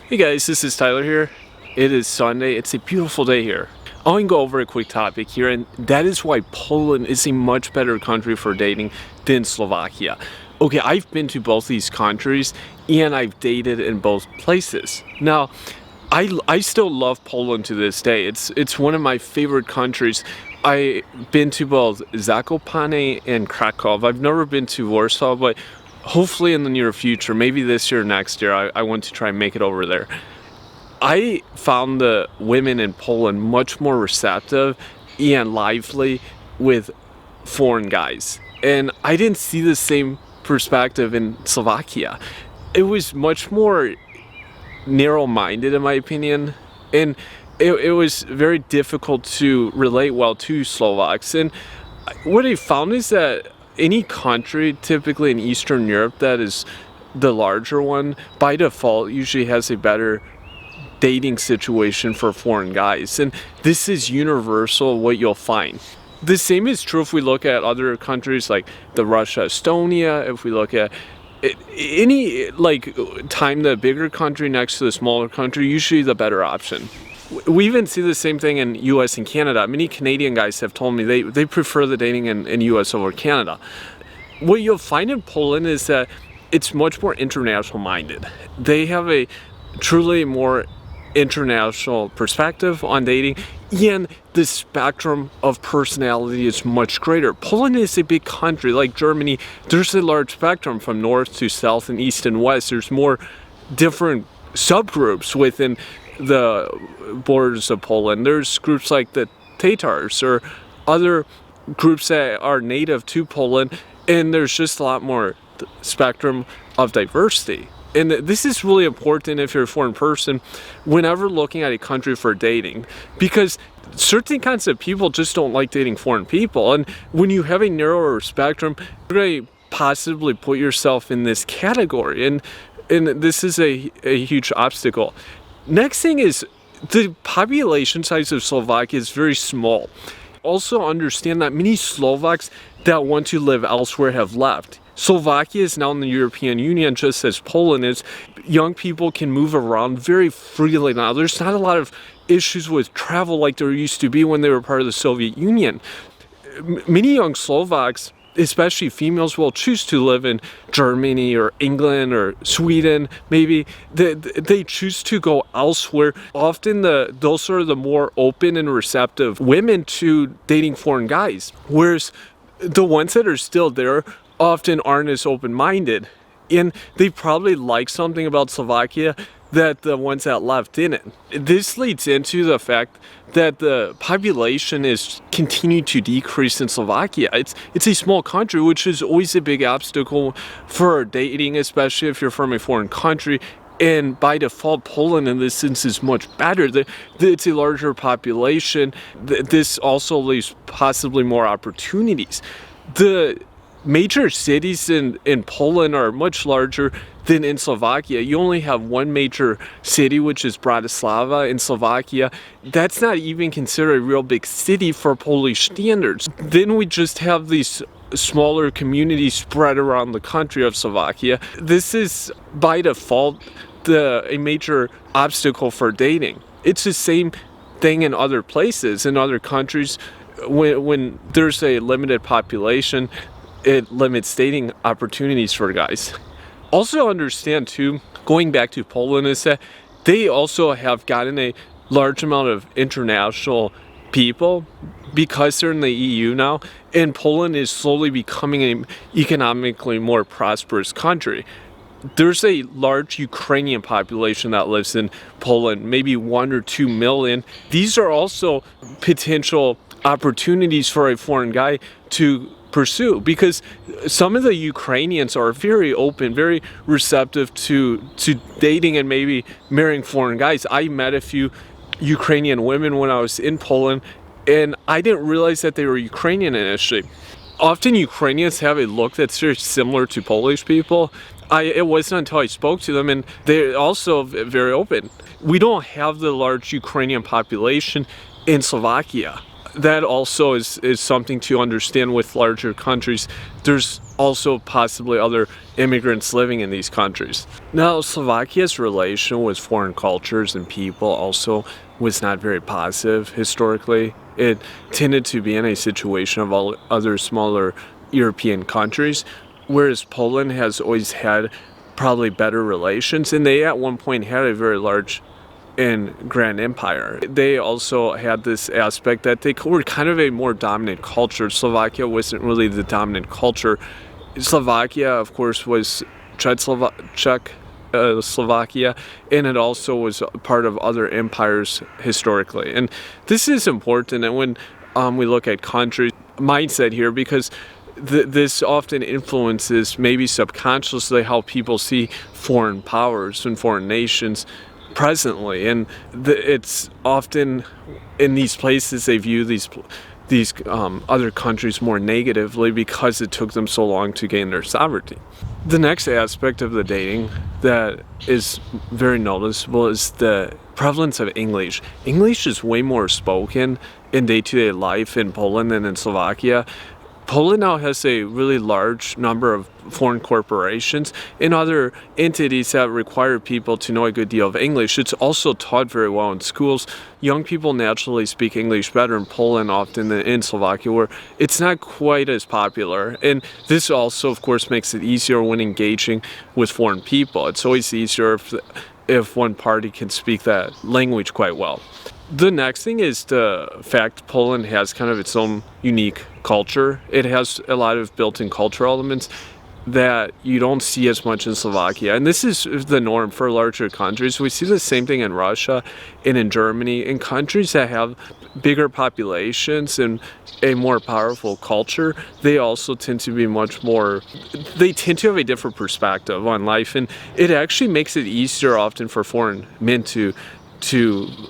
Hey guys, this is Tyler here. It is Sunday. It's a beautiful day here. I want to go over a quick topic here, and that is why Poland is a much better country for dating than Slovakia. Okay, I've been to both these countries and I've dated in both places. Now, I still love Poland to this day. It's one of my favorite countries. I've been to both Zakopane and Krakow. I've never been to Warsaw, but hopefully in the near future, maybe this year or next year, I want to try and make it over there. I found the women in Poland much more receptive and lively with foreign guys. And I didn't see the same perspective in Slovakia. It was much more narrow-minded in my opinion, and it was very difficult to relate well to Slovaks. And what I found is that any country, typically in Eastern Europe, that is the larger one, by default usually has a better dating situation for foreign guys, and this is universal what you'll find. The same is true if we look at other countries like the Russia, Estonia. If we look at any time the bigger country next to the smaller country, usually the better option. We even see the same thing in US and Canada. Many Canadian guys have told me they prefer the dating in US over Canada. What you'll find in Poland is that it's much more international minded. They have a truly more international perspective on dating, and the spectrum of personality is much greater. Poland is a big country like Germany. There's a large spectrum from north to south and east and west. There's more different subgroups within the borders of Poland. There's groups like the Tatars or other groups that are native to Poland, and there's just a lot more spectrum of diversity. And this is really important if you're a foreign person whenever looking at a country for dating, because certain kinds of people just don't like dating foreign people. And when you have a narrower spectrum, you're going to possibly put yourself in this category. And this is a huge obstacle. Next thing is the population size of Slovakia is very small. Also understand that many Slovaks that want to live elsewhere have left. Slovakia is now in the European Union, just as Poland is. Young people can move around very freely now. There's not a lot of issues with travel like there used to be when they were part of the Soviet Union. Many young Slovaks, especially females, will choose to live in Germany or England or Sweden. Maybe they choose to go elsewhere. Often those are the more open and receptive women to dating foreign guys, whereas the ones that are still there often aren't as open-minded, and they probably like something about Slovakia that the ones that left didn't. This leads into the fact that the population is continuing to decrease in Slovakia. It's a small country, which is always a big obstacle for dating, especially if you're from a foreign country. And by default, Poland in this sense is much better. It's a larger population. This also leaves possibly more opportunities. The major cities in Poland are much larger than in Slovakia. You only have one major city, which is Bratislava in Slovakia. That's not even considered a real big city for Polish standards. Then we just have these smaller communities spread around the country of Slovakia. This is by default a major obstacle for dating. It's the same thing in other places, in other countries. When there's a limited population, it limits dating opportunities for guys. Also understand too, going back to Poland, is that they also have gotten a large amount of international people because they're in the EU now, and Poland is slowly becoming an economically more prosperous country. There's a large Ukrainian population that lives in Poland, maybe 1 or 2 million. These are also potential opportunities for a foreign guy to pursue, because some of the Ukrainians are very open, very receptive to dating and maybe marrying foreign guys. I met a few Ukrainian women when I was in Poland, and I didn't realize that they were Ukrainian initially. Often Ukrainians have a look that's very similar to Polish people. It wasn't until I spoke to them, and they're also very open. We don't have the large Ukrainian population in Slovakia. that also is something to understand with larger countries. There's also possibly other immigrants living in these countries. Now, Slovakia's relation with foreign cultures and people also was not very positive historically. It tended to be in a situation of all other smaller European countries, whereas Poland has always had probably better relations, and they at one point had a very large and grand empire. They also had this aspect that they were kind of a more dominant culture. Slovakia wasn't really the dominant culture. Slovakia, of course, was Slovakia, and it also was part of other empires historically. And this is important, and when we look at country mindset here, because this often influences, maybe subconsciously, how people see foreign powers and foreign nations presently, and it's often in these places they view these other countries more negatively because it took them so long to gain their sovereignty. The next aspect of the dating that is very noticeable is the prevalence of English. English is way more spoken in day-to-day life in Poland than in Slovakia. Poland now has a really large number of foreign corporations and other entities that require people to know a good deal of English. It's also taught very well in schools. Young people naturally speak English better in Poland often than in Slovakia, where it's not quite as popular. And this also, of course, makes it easier when engaging with foreign people. It's always easier if one party can speak that language quite well. The next thing is the fact Poland has kind of its own unique culture. It has a lot of built-in cultural elements that you don't see as much in Slovakia. And this is the norm for larger countries. We see the same thing in Russia and in Germany. In countries that have bigger populations and a more powerful culture, they also tend to be they tend to have a different perspective on life. And it actually makes it easier often for foreign men to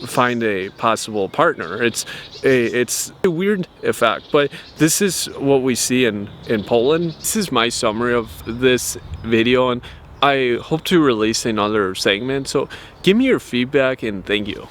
find a possible partner. It's a weird effect, but this is what we see in Poland. This is my summary of this video, and I hope to release another segment. So give me your feedback, and thank you.